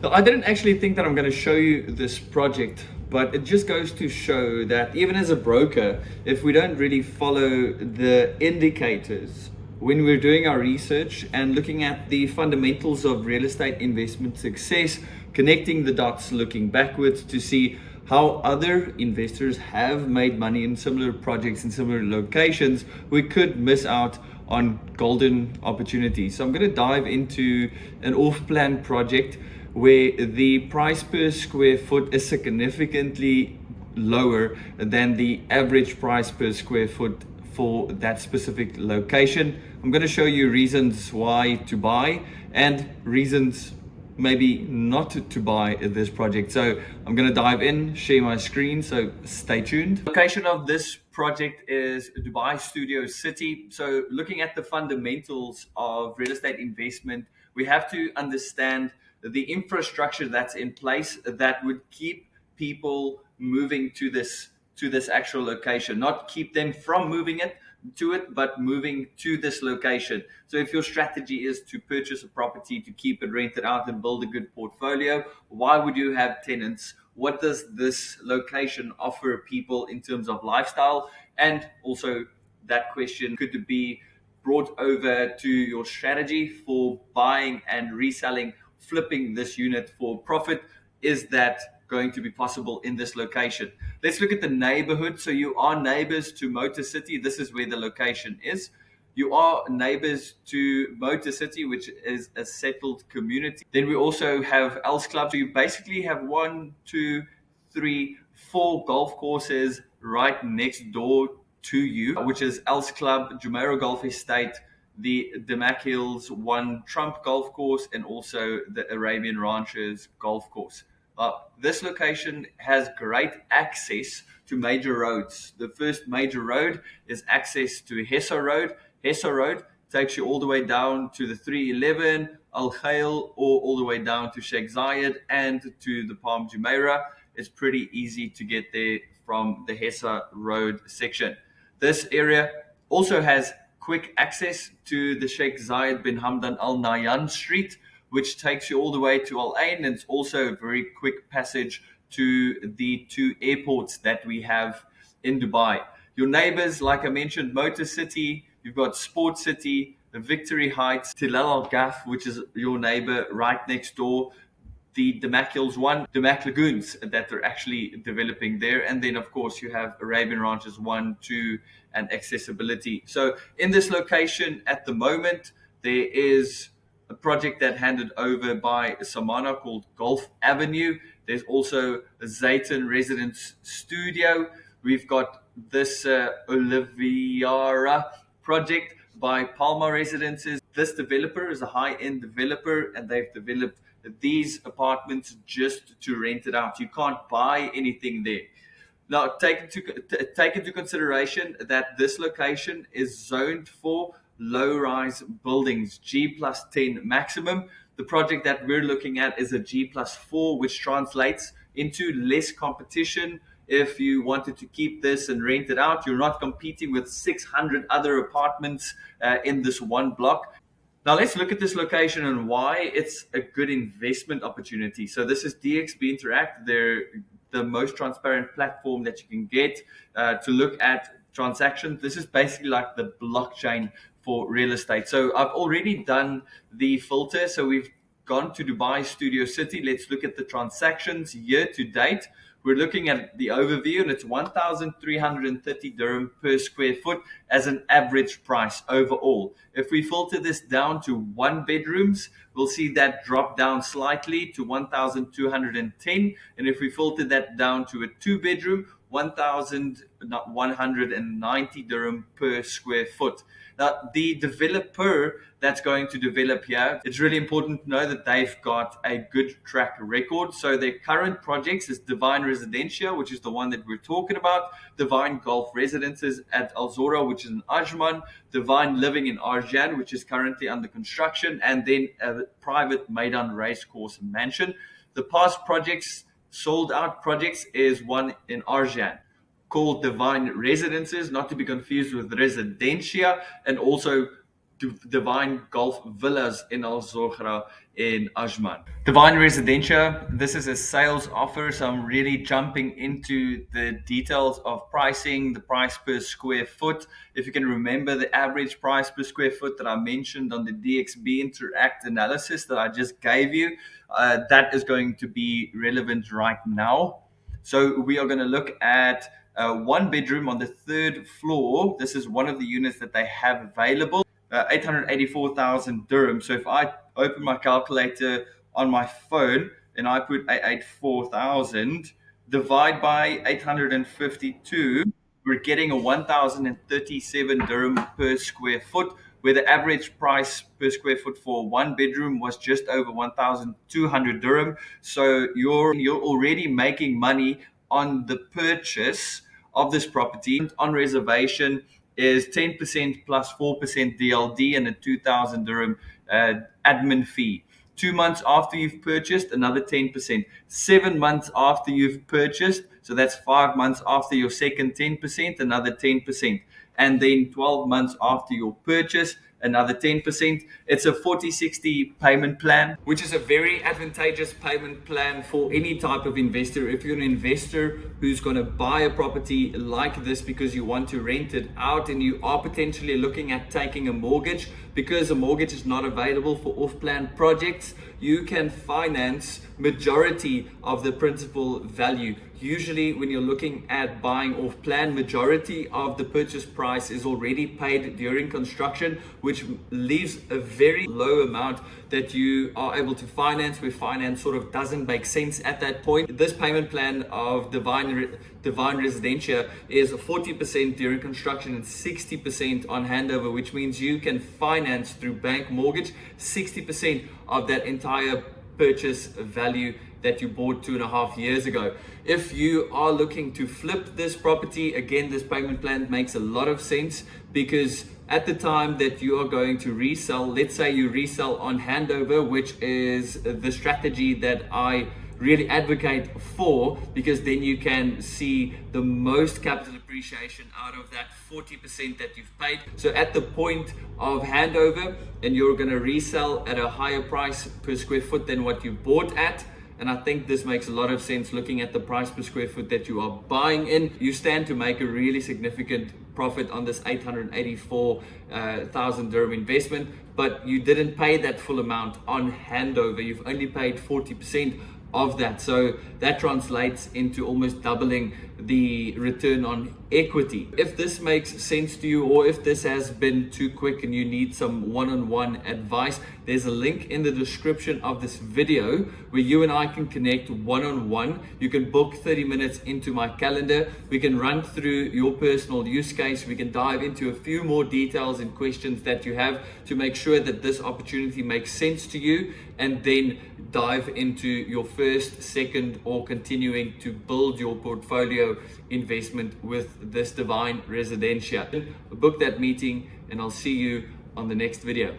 So I didn't actually think that I'm going to show you this project, but it just goes to show that even as a broker, if we don't really follow the indicators when we're doing our research and looking at the fundamentals of real estate investment success, connecting the dots, looking backwards to see how other investors have made money in similar projects in similar locations, we could miss out on golden opportunities. So I'm going to dive into an off-plan project where the price per square foot is significantly lower than the average price per square foot for that specific location. I'm going to show you reasons why to buy and reasons maybe not to buy this project. So I'm going to dive in, share my screen, so stay tuned. The location of this project is Dubai Studio City. So looking at the fundamentals of real estate investment, we have to understand the infrastructure that's in place that would keep people moving to this actual location, not keep them from moving it to it, but moving to this location. So if your strategy is to purchase a property to keep it rented out and build a good portfolio, why would you have tenants? What does this location offer people in terms of lifestyle? And also that question could be brought over to your strategy for buying and reselling, flipping this unit for profit. Is that going to be possible in this location? Let's look at the neighborhood. So you are neighbors to Motor City. This is where the location is. You are neighbors to Motor City, which is a settled community. Then we also have Els Club. So you basically have 1, 2, 3, 4 golf courses right next door to you, which is Els Club, Jumeirah Golf Estate, the Damac Hills One Trump Golf Course, and also the Arabian Ranches Golf Course. This location has great access to major roads. The first major road is access to HESSA Road. HESSA Road takes you all the way down to the 311, Al Khail, or all the way down to Sheikh Zayed and to the Palm Jumeirah. It's pretty easy to get there from the HESSA Road section. This area also has quick access to the Sheikh Zayed bin Hamdan Al Nayan Street, which takes you all the way to Al Ain, and it's also a very quick passage to the 2 airports that we have in Dubai. Your neighbors, like I mentioned, Motor City, you've got Sport City, Victory Heights, Tilal Al Gaf, which is your neighbor right next door, the Damac Hills One, Damac Lagoons that they're actually developing there. And then, of course, you have Arabian Ranches 1, 2, and accessibility. So in this location at the moment, there is a project that handed over by Samana called Golf Avenue. There's also a Zayed Residence Studio. We've got this Oliviera project by Palma Residences. This developer is a high-end developer, and they've developed these apartments just to rent it out. You can't buy anything there. Now, take into consideration that this location is zoned for low-rise buildings, G plus 10 maximum. The project that we're looking at is a G plus 4, which translates into less competition. If you wanted to keep this and rent it out, you're not competing with 600 other apartments in this one block. Now let's look at this location and why it's a good investment opportunity. So this is DXB Interact. They're the most transparent platform that you can get to look at transactions. This is basically like the blockchain for real estate. So I've already done the filter. So we've gone to Dubai Studio City. Let's look at the transactions year to date. We're looking at the overview, and it's 1,330 dirham per square foot as an average price overall. If we filter this down to 1 bedrooms, we'll see that drop down slightly to 1,210. And if we filter that down to a 2 bedroom, 1,190 dirham per square foot. Now, the developer that's going to develop here, it's really important to know that they've got a good track record. So their current projects is Divine Residencia, which is the one that we're talking about, Divine Golf Residences at Al Zora, which is in Ajman, Divine Living in Arjan, which is currently under construction, and then a private Maidan Racecourse Mansion. The past projects, sold out projects, is one in Arjan called Divine Residences, not to be confused with Residencia, and also Divine Golf Villas in Al Zoghra in Ajman. Divine Residentia, this is a sales offer, so I'm really jumping into the details of pricing, the price per square foot. If you can remember the average price per square foot that I mentioned on the DXB Interact analysis that I just gave you, that is going to be relevant right now. So we are going to look at one bedroom on the third floor. This is one of the units that they have available. 884,000 dirhams. So if I open my calculator on my phone and I put 884,000, divide by 852, we're getting a 1,037 dirham per square foot, where the average price per square foot for one bedroom was just over 1,200 dirham. So you're already making money on the purchase of this property. On reservation is 10% plus 4% DLD and a 2,000 dirham admin fee. 2 months after you've purchased, another 10%. 7 months after you've purchased, so that's 5 months after your second 10%, another 10%. And then 12 months after your purchase, another 10%. It's a 40/60 payment plan, which is a very advantageous payment plan for any type of investor. If you're an investor who's going to buy a property like this because you want to rent it out and you are potentially looking at taking a mortgage, because a mortgage is not available for off-plan projects, you can finance majority of the principal value. Usually when you're looking at buying off plan, majority of the purchase price is already paid during construction, which leaves a very low amount that you are able to finance, where finance sort of doesn't make sense at that point. This payment plan of Divine Residentia is 40% during construction and 60% on handover, which means you can finance through bank mortgage 60% of that entire purchase value that you bought 2.5 years ago. If you are looking to flip this property, again, this payment plan makes a lot of sense, because at the time that you are going to resell, let's say you resell on handover, which is the strategy that I really advocate for, because then you can see the most capital appreciation out of that 40% that you've paid. So at the point of handover, and you're going to resell at a higher price per square foot than what you bought at, and I think this makes a lot of sense looking at the price per square foot that you are buying in, you stand to make a really significant profit on this 884,000 dirham investment, but you didn't pay that full amount on handover. You've only paid 40% of that. So that translates into almost doubling the return on equity. If this makes sense to you, or if this has been too quick and you need some one-on-one advice, there's a link in the description of this video where you and I can connect one-on-one. You can book 30 minutes into my calendar. We can run through your personal use case. We can dive into a few more details and questions that you have to make sure that this opportunity makes sense to you, and then dive into your first, second, or continuing to build your portfolio investment with this Divine Residentia. Book that meeting, and I'll see you on the next video.